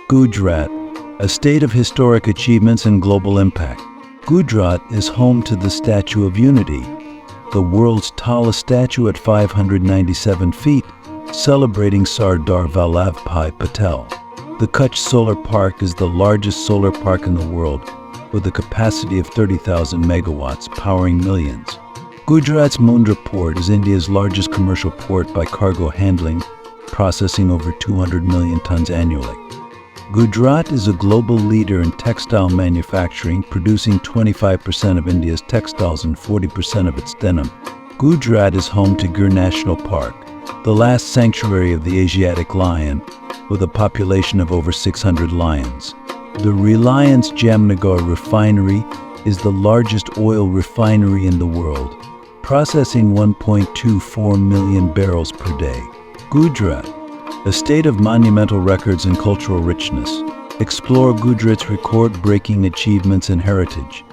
Gujarat, a state of historic achievements and global impact. Gujarat is home to the Statue of Unity, the world's tallest statue at 597 feet, celebrating Sardar Vallabhbhai Patel. The Kutch Solar Park is the largest solar park in the world, with a capacity of 30,000 megawatts, powering millions. Gujarat's Mundra port is India's largest commercial port by cargo handling, processing over 200 million tons annually. Gujarat is a global leader in textile manufacturing, producing 25% of India's textiles and 40% of its denim. Gujarat is home to Gir National Park, the last sanctuary of the Asiatic lion, with a population of over 600 lions. The Reliance Jamnagar refinery is the largest oil refinery in the world, processing 1.24 million barrels per day. Gujarat, a state of monumental records and cultural richness. Explore Gujarat's record-breaking achievements and heritage.